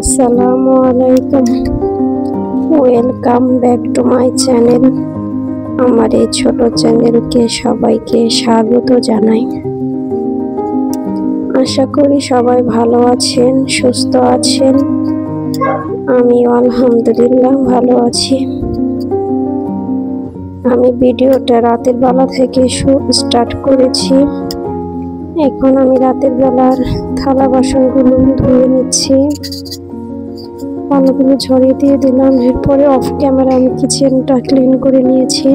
আসসালামু আলাইকুম, welcome back to my channel. আমার এই ছোট চ্যানেলকে সবাইকে স্বাগত জানাই। আশা করি সবাই ভালো আছেন, সুস্থ আছেন। আমি আলহামদুলিল্লাহ ভালো আছি। আমি ভিডিওটা রাতের বেলা থেকে স্টার্ট করেছি। এখন আমি রাতের বেলার থালা বাসনগুলো ধুয়ে নিচ্ছি, পানিগুলো ঝরিয়ে দিয়ে দিলাম। এরপরে অফ ক্যামেরা আমি কিচেনটা ক্লিন করে নিয়েছি।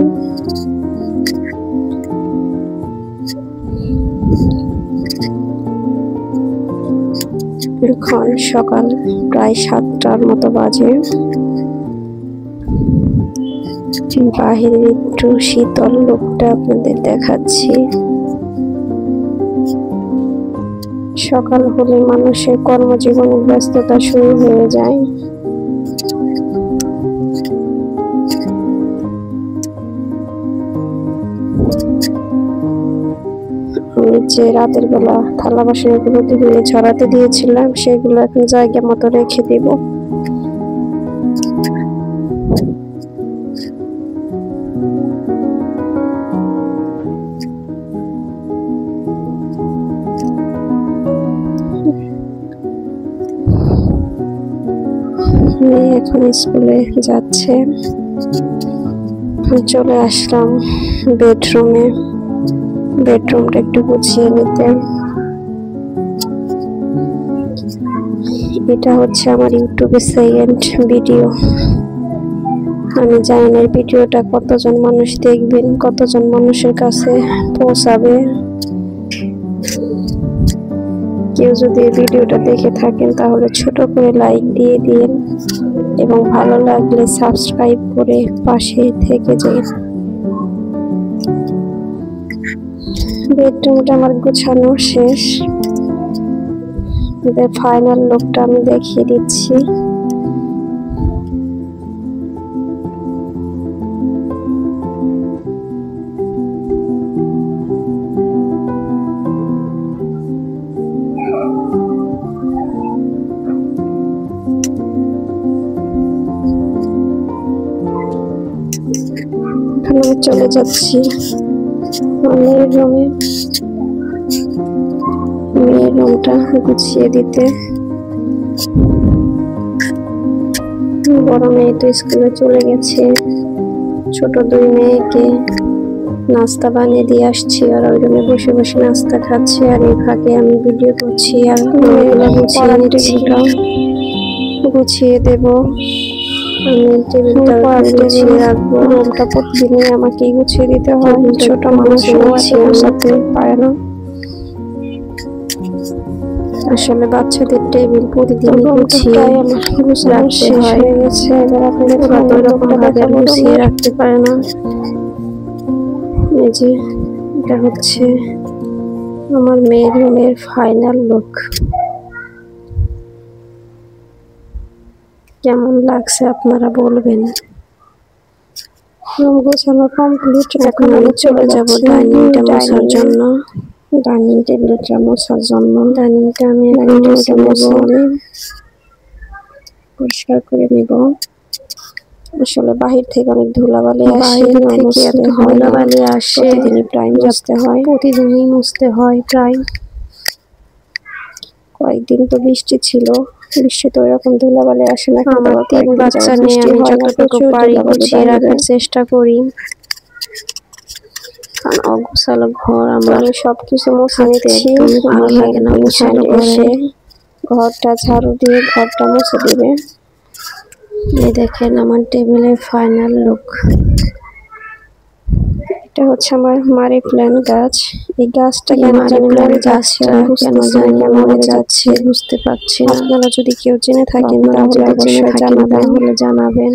এখন সকাল প্রায় 7টার মতো বাজে। বাহিরের একটু শীতল লোকটা আপনাদের দেখাচ্ছি। সকাল হলে মানুষের কর্মজীবনের ব্যস্ততা শুরু হয়ে যায়। আমি যে রাতের বেলা থালা বাসনগুলো ধুয়ে ছড়াতে দিয়েছিলাম, সেগুলো এখন জায়গা মতো রেখে দিব। মেয়ে এখন স্কুলে যাচ্ছে। চলে আসলাম বেডরুমে, বেডরুমটা একটু গুছিয়ে নিতে। এটা হচ্ছে আমার ইউটিউবে সেকেন্ড ভিডিও। আমি জানি না ভিডিওটা কতজন মানুষ দেখবেন, কতজন মানুষের কাছে পৌঁছাবে। কেউ যদি এই ভিডিওটা দেখে থাকেন তাহলে ছোট করে লাইক দিয়ে দিন এবং ভালো লাগলে সাবস্ক্রাইব করে পাশে থেকে যান। বেডরুমটা আমার গোছানো শেষ। ফাইনাল লুকটা আমি দেখিয়ে দিচ্ছি। এখন আমি চলে যাচ্ছি মেয়ের রুমে, মেয়ের রুমটা গুছিয়ে দিতে। বড় মেয়ে তো স্কুলে চলে গেছে, ছোট দুই মেয়েকে নাস্তা বানিয়ে দিয়ে আসছি। আর ওই রুমে বসে বসে নাস্তা খাচ্ছে, আর এই ফাঁকে আমি ভিডিও করছি আর গুছিয়ে দেব। আমি টেবিলটা গুছিয়ে রাখবো। রুমটা প্রতিদিনই আমাকে গুছিয়ে দিতে হয়, ছোট মানুষ গুছাতে পারে না। আসলে বাচ্চাদের টেবিল প্রতিদিন গুছিয়ে রাখতে হয়, এবার আপনাদের ওই রকম ভাবে গুছিয়ে রাখতে পারে না। এই যে এটা হচ্ছে আমার মেয়ের রুমের ফাইনাল লুক। কেমন লাগছে আপনারা বলবেন। রুম গোছানো কমপ্লিট। এখন আমি চলে যাব ডাইনিংটা মোছার জন্য। ডাইনিং টেবিলটা মোছার জন্য ডাইনিংটা আমি পরিষ্কার করে নিব। আসলে বাহির থেকে অনেক ধুলাবালি আসে, ধুলাবালি আসে, প্রতিদিনই প্রায় মুছতে হয়, প্রতিদিনই মুছতে হয় প্রায়। কয়েকদিন তো বৃষ্টি ছিল, বৃষ্টিতে ওইরকম ধুলাবালি আসে না। আমার 3 বাচ্চা নিয়ে আমি যতটুকু পারি গুছিয়ে রাখার চেষ্টা করি। কারণ অগোছালো ঘর আমরা সবকিছু মুছে নিচ্ছি, ভালো লাগে না। অগোছালো ঘরে ঘরটা ঝাড়ু দিয়ে ঘরটা মুছে দিবে। এই দেখেন আমার টেবিলের ফাইনাল লুক। এটা হচ্ছে আমার মানি প্ল্যান্ট গাছ। এই গাছটা কেন জানি মরে যাচ্ছে, কেন জানি মরে যাচ্ছে বুঝতে পারছি না। আপনারা যদি কেউ জেনে থাকেন তাহলে অবশ্যই জানাবেন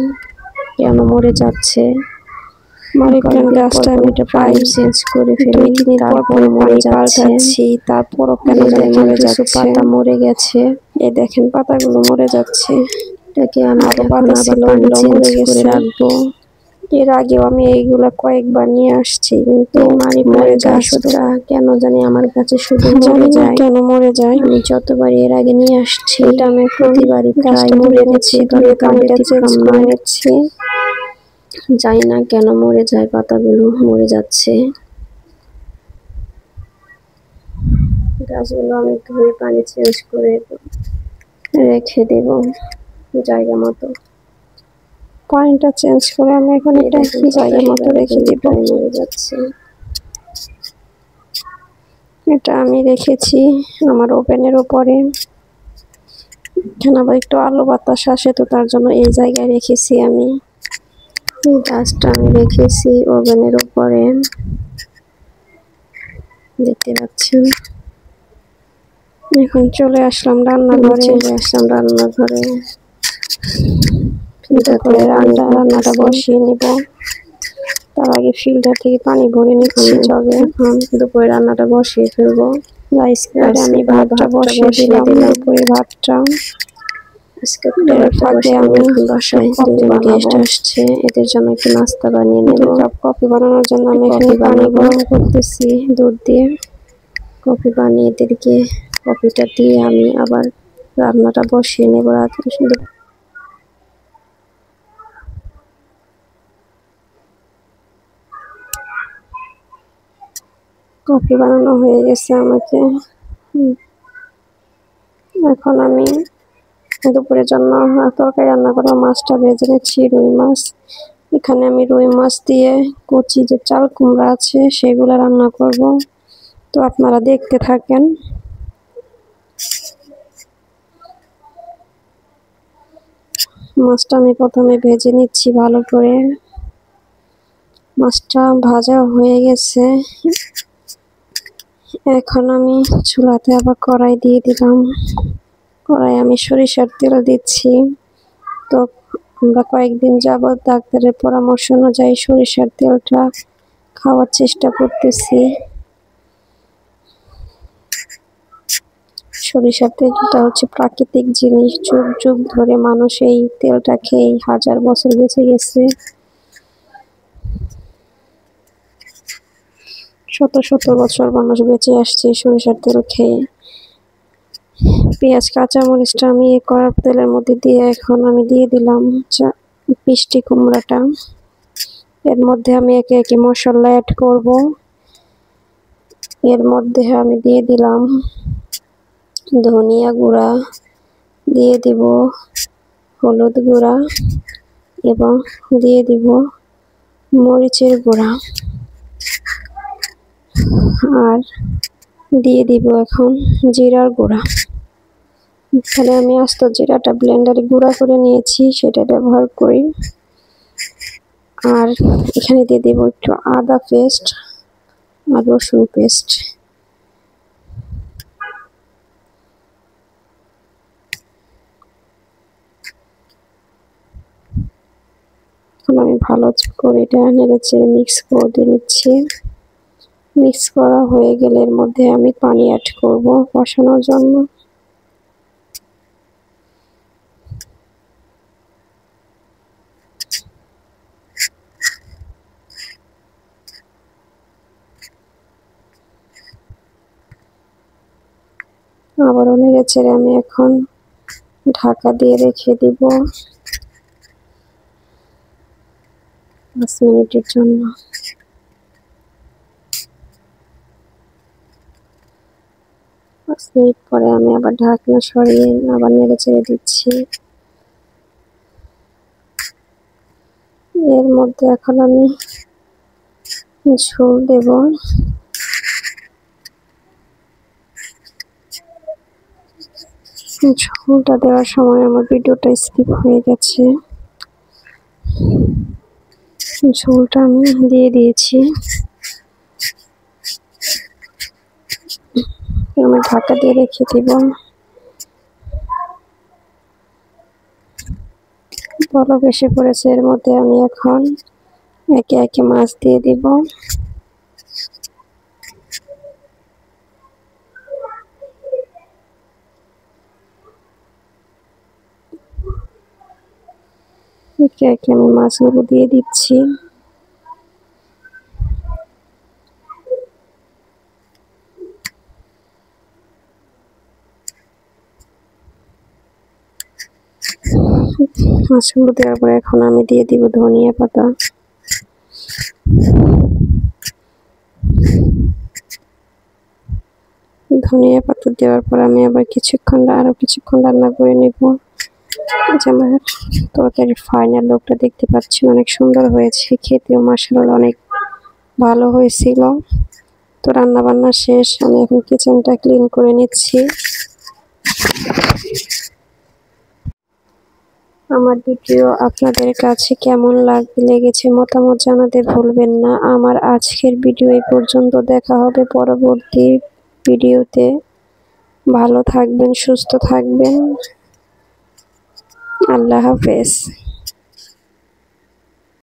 কেন মরে যাচ্ছে। মানি প্ল্যান্ট গাছটা আমি একটা পাইপ চেঞ্জ করে ফেলি, তারপরে মরে যাচ্ছে, তারপরও কেন জানি মরে যাচ্ছে। পাতা মরে গেছে, এই দেখেন পাতাগুলো মরে যাচ্ছে। এটাকে আমি আরো পাতা ছিল, মরে গেছে, রাখবো। এর আগেও আমি এইগুলা কয়েকবার নিয়ে আসছি, কিন্তু মারি মরে গাছটা কেন জানি আমার কাছে শুধু মরে যায়। কেন মরে যায়? আমি যতবার এর আগে নিয়ে আসছি এটা আমি প্রতিবারই প্রায় মরে গেছি, তবে পানিটা চেঞ্জ করে নিচ্ছি। জানি না কেন মরে যায়, পাতাগুলো মরে যাচ্ছে। গাছগুলো আমি ধুয়ে পানি চেঞ্জ করে রেখে দেব জায়গা মতো। পানিটা চেঞ্জ করে আমি এখন এটা জায়গা মতো রেখে দিব। মরে যাচ্ছে, এটা আমি রেখেছি আমার ওভেনের উপরে। এখানে আবার একটু আলো বাতাস আসে, তো তার জন্য এই জায়গায় রেখেছি আমি। গাছটা আমি রেখেছি ওভেনের উপরে, দেখতে পাচ্ছেন। এখন চলে আসলাম রান্নাঘরে। রান্নাটা বসিয়ে নিব। তার আগে ফিল্টার থেকে পানি ভরে নিচ্ছি জগে। এখন দুপুরে রান্নাটা বসিয়ে ফেলবো। রাইস কুকারে আমি ভাতটা বসিয়ে দিলাম। দুপুরে ভাতটা ফাঁকে আমি বাসায় দুজন গেস্ট আসছে, এদের জন্য একটু নাস্তা বানিয়ে নেব। কফি বানানোর জন্য আমি এখানে পানি গরম করতেছি দুধ দিয়ে। কফি বানিয়ে এদেরকে কফিটা দিয়ে আমি আবার রান্নাটা বসিয়ে নেব। রাত্রে শুধু কফি বানানো হয়ে গেছে আমাকে। এখন আমি দুপুরের জন্য তরকারি রান্না করবো। মাছটা ভেজে নিচ্ছি, রুই মাছ। এখানে আমি রুই মাছ দিয়ে কচি যে চাল কুমড়া আছে সেগুলো রান্না করব, তো আপনারা দেখতে থাকেন। মাছটা আমি প্রথমে ভেজে নিচ্ছি ভালো করে। মাছটা ভাজা হয়ে গেছে। এখন আমি চুলাতে আবার কড়াই দিয়ে দিলাম। কড়াই আমি সরিষার তেল দিচ্ছি। তো আমরা কয়েকদিন যাবৎ ডাক্তারের পরামর্শ অনুযায়ী সরিষার তেলটা খাওয়ার চেষ্টা করতেছি। সরিষার তেলটা হচ্ছে প্রাকৃতিক জিনিস, যুগ যুগ ধরে মানুষ এই তেলটা খেয়ে হাজার বছর বেঁচে গেছে। শত শত বছর মানুষ বেঁচে আসছে সরিষার তেল খেয়ে। পেঁয়াজ কাঁচামরিচটা আমি কড়ার তেলের মধ্যে দিয়ে এখন আমি দিয়ে দিলাম মিষ্টি কুমড়াটা। এর মধ্যে আমি একে একে মশলা অ্যাড করব। এর মধ্যে আমি দিয়ে দিলাম ধনিয়া গুঁড়া, দিয়ে দিব হলুদ গুঁড়া এবং দিয়ে দিব মরিচের গুঁড়া, আর দিয়ে দিব এখন জিরার গুঁড়া। এখানে আমি আস্ত জিরাটা ব্লেন্ডারে গুঁড়া করে নিয়েছি, সেটা ব্যবহার করি। আর এখানে দিয়ে দেব একটু আদা পেস্ট আর রসুন পেস্ট। এখন আমি ভালো করে এটা নেড়েচেড়ে মিক্স করে নিচ্ছি। মিক্স করা হয়ে গেলে এর মধ্যে আমি পানি অ্যাড করব কষানোর জন্য। আবারও নেড়েচেড়ে আমি এখন ঢাকা দিয়ে রেখে দিব 5 মিনিটের জন্য। 5 মিনিট পরে আমি আবার ঢাকনা সরিয়ে আবার নেড়েচেড়ে দিচ্ছি। এর মধ্যে এখন আমি ঝোল দেব। ঝোলটা দেওয়ার সময় আমার ভিডিওটা স্কিপ হয়ে গেছে। ঝোলটা আমি দিয়ে দিয়েছি। আমি ঢাকা দিয়ে রেখে দিব। বলক এসে পড়েছে, এর মধ্যে আমি এখন একে একে মাছ দিয়ে দিব। একে একে আমি মাছগুলো দিয়ে দিচ্ছি। মাছগুলো দেওয়ার পরে এখন আমি দিয়ে দিব ধনিয়া পাতা। ধনিয়া পাতা দেওয়ার পর আমি আবার আরো কিছুক্ষণ রান্না করে নেব। আমার তরকারির ফাইনাল লুকটা দেখতে পাচ্ছেন, অনেক সুন্দর হয়েছে, খেতেও মাশাআল্লাহ অনেক ভালো হয়েছিল। তো রান্না বান্না শেষ, আমি এখন কিচেনটা ক্লিন করে নিচ্ছি। আমার ভিডিও আপনাদের কাছে কেমন লেগেছে মতামত জানাতে ভুলবেন না। আমার আজকের ভিডিও এই পর্যন্ত, দেখা হবে পরবর্তী ভিডিওতে। ভালো থাকবেন, সুস্থ থাকবেন, আল্লাহ হাফেজ।